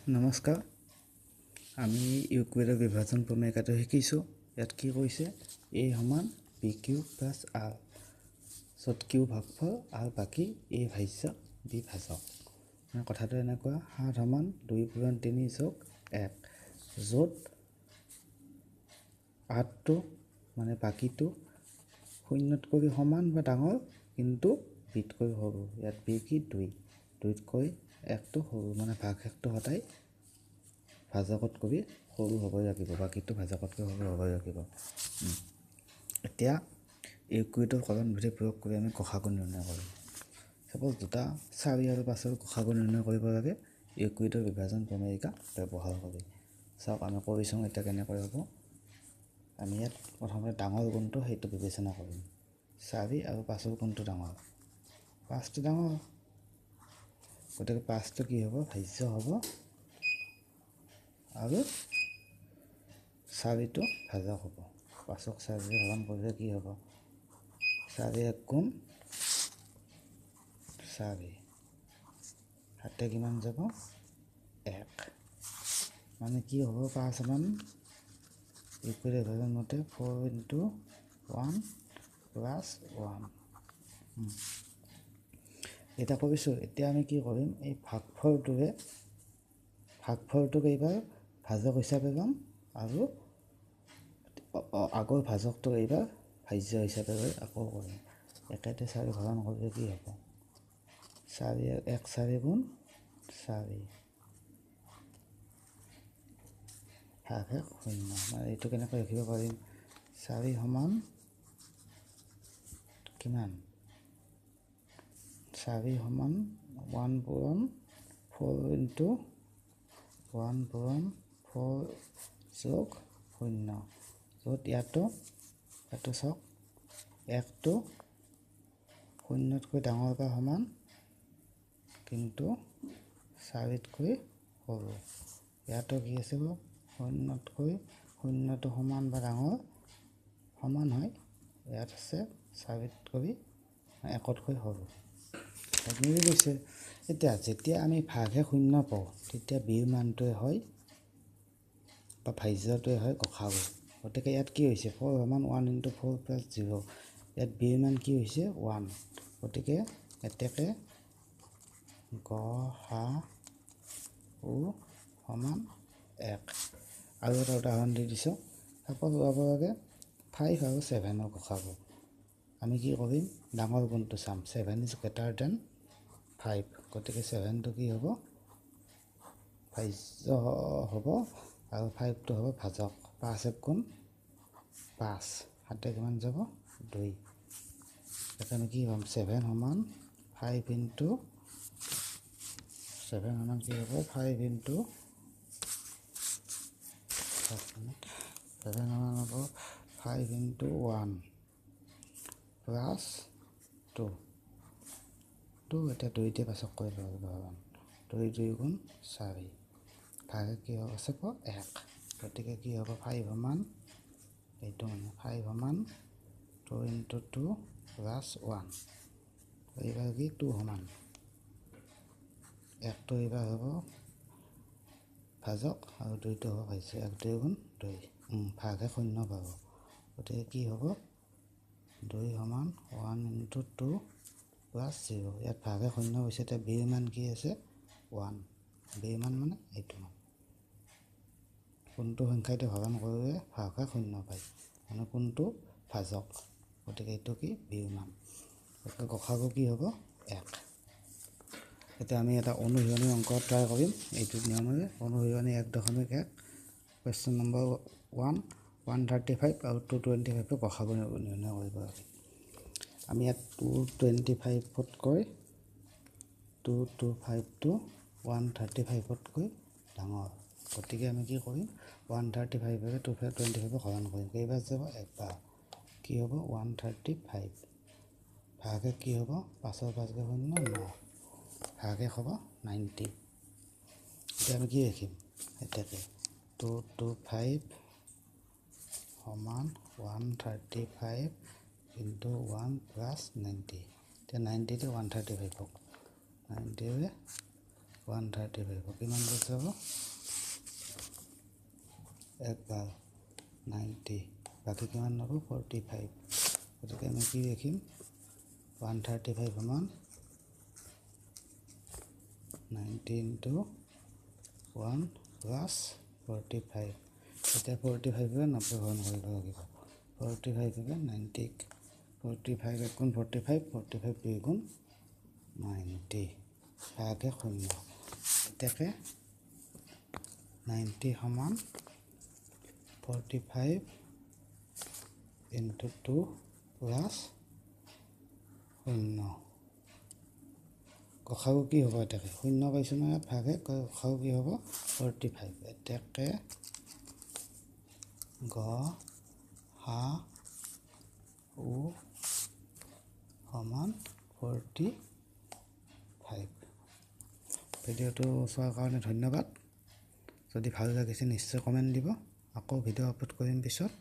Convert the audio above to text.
নমস্কাৰ, আমি ইউক্লিডৰ বিভাজন প্ৰমেয়টো শিকিছোঁ। ইয়াত কি কৈছে? এ সমান বি কিউ প্লাছ আৰ, য'ত কিউ ভাগফল আৰু বাকী এ ভাজ্য বি ভাজক। কথাটো এনেকুৱা, 7 সমান 2 + 3 + 1, য'ত 8টো মানে বাকীটো 0তকৈ সমান বা ডাঙৰ, কিন্তু বিতকৈ সৰু। ইয়াত বি কি 2, 2তকৈ 1টো সৰু, মানে ভাগশেষটো সদায় ভাজকতকৈ সৰু হ'বই লাগিব, বাকীটো ভাজকতকৈ সৰু হ'বই লাগিব। এতিয়া ইউক্লিডৰ কলনবিধি প্ৰয়োগ কৰি আমি গসাগু নিৰ্ণয় কৰিম। চাপ'জ দুটা 4 আৰু 5ৰ গসাগু নিৰ্ণয় কৰিব লাগে ইউক্লিডৰ বিভাজন প্ৰমেয়িকা ব্যৱহাৰ কৰি। চাওক আমি কৰিছোঁ এতিয়া কেনেকৈ হ'ব। আমি ইয়াত প্ৰথমতে ডাঙৰ কোনটো সেইটো বিবেচনা কৰিম। 4 আৰু 5ৰ কোনটো ডাঙৰ? 5টো ডাঙৰ, গতিকে 5টো কি হ'ব? ভাজ্য হ'ব, আৰু 4টো ভাজক হ'ব। 5ক 4 হৰণ কৰিলে কি হ'ব? 4 × 1 = 4, হাতে কিমান যাব? 1, মানে কি হ'ব? 5 সমান ইউক্লিডৰ বিভাজন মতে 4 × 1 + 1। এতিয়া কৰিছোঁ। এতিয়া আমি কি কৰিম? এই ভাগফলটোক এইবাৰ ভাজক হিচাপে ল'ম, আৰু আগৰ ভাজকটোক এইবাৰ ভাজ্য হিচাপে লৈ আকৌ কৰিম। 1 ৰে 4 হৰণ কৰিলে কি হ'ব? 4 × 1 = 4 × 4, ভাগশেষ 0। মানে এইটো কেনেকৈ লিখিব পাৰিম? 4 সমান কিমান? 4 সমান 1 পূৰণ 4 × 1 পূৰণ 4 যোগ 0, য'ত ইয়াতো চাওক 1টো 0তকৈ ডাঙৰ বা সমান, কিন্তু 4তকৈ সৰু। ইয়াতো কি আছে? 0টো সমান বা ডাঙৰ, সমান হয়। ইয়াত আছে 4তকৈ 1তকৈ সৰু, মিলি গৈছে। এতিয়া যেতিয়া আমি ভাগশেষ 0 পাওঁ, তেতিয়া বিৰ মানটোৱে হয় বা ভাজ্যটোৱে হয় গসাগু। গতিকে ইয়াত কি হৈছে? 4 সমান 1 × 4 + 0, ইয়াত বিৰ মান কি হৈছে? 1, গতিকে এতেকে গসাগু সমান 1। আৰু এটা উদাহৰণ দি দিছোঁ। চাপ'জ ওলাব লাগে 5 আৰু 7ৰ গসাগু। আমি কি কৰিম? ডাঙৰ কোনটো চাম? 7 = 5, গতিকে 7টো কি হ'ব? ভাজ্য হ'ব, আৰু 5টো হ'ব ভাজক। 5 × 1 = 5, হাতে কিমান যাব? 2। এতিয়া আমি কি পাম? 7 সমান 5 × 7 সমান কি হ'ব? 5 × 7 সমান হ'ব 5 × 1 + 2। এতিয়া 2 পাছক কৰি লওঁ উদাহৰণ। 2 × 2 = 4, ভাগে কি হ'ব? চাব 1, গতিকে কি হ'ব? 5 সমান এইটো, মানে 5 সমান 2 × 2 + 1। এইবাৰ কি 2 সমান 1টো এইবাৰ হ'ব ভাজক, আৰু 2টো হ'ব ভাজ্য। 1 × 2 = 2, ভাগশেষ 0 পাব। গতিকে কি হ'ব? 2 সমান 1 × 2 + 0। ইয়াত ভাগশেষ 0 হৈছে। এতিয়া বিৰ মান কি আছে? 1, বিৰ মান মানে এইটো মান। কোনটো সংখ্যাতে হৰণ কৰিলে ভাগশেষ 0 পায়, মানে কোনটো ভাজক। গতিকে এইটো কি? বিৰ মান। গতিকে গসাগু কি হ'ব? 1। এতিয়া আমি এটা অনুশীলনী অংক ট্ৰাই কৰিম এইটো নিয়মেৰে। অনুশীলনী 1.1, কুৱেশ্যন নম্বৰ 1, 135 আৰু 225ৰ গসাগু নিৰ্ণয় কৰিব লাগে। আমি ইয়াত 225তকৈ 225টো 135তকৈ ডাঙৰ, গতিকে আমি কি কৰিম? 135ৰে 225ক হৰণ কৰিম। কেইবাৰ যাব? একবাৰ। কি হ'ব? 135, ভাগশেষ কি হ'ব? 5ৰ 5 × 0 = 9, ভাগশেষ হ'ব 90। এতিয়া আমি কি লিখিম? এতেকে 225 সমান 135 × 1 + 90। এতিয়া 90ৰে 135ক 90ৰে 135 কিমান বাৰ যাব 1 বাৰ 90 বাকী কিমান হ'ব 45 গতিকে আমি কি লিখিম 135 সমান 90 into 1 plus 45 এতিয়া 45 ৰে 90 ঘন কৰিব লাগিব 45 ৰে 90 45 1 গুণ 45 45 2 গুণ 90 ভাগে 0 এতেকে 90 সমান 45 into 2 plus 0 গসাগু কি হ'ব এতেকে 0 পাইছো না ভাগে গসাগু কি হ'ব 45 এতেকে গ হা উ সমান 45 ভিডিঅ'টো চোৱাৰ কাৰণে ধন্যবাদ যদি ভাল লাগিছে নিশ্চয় কমেণ্ট দিব আকৌ ভিডিঅ' আপলোড কৰিম পিছত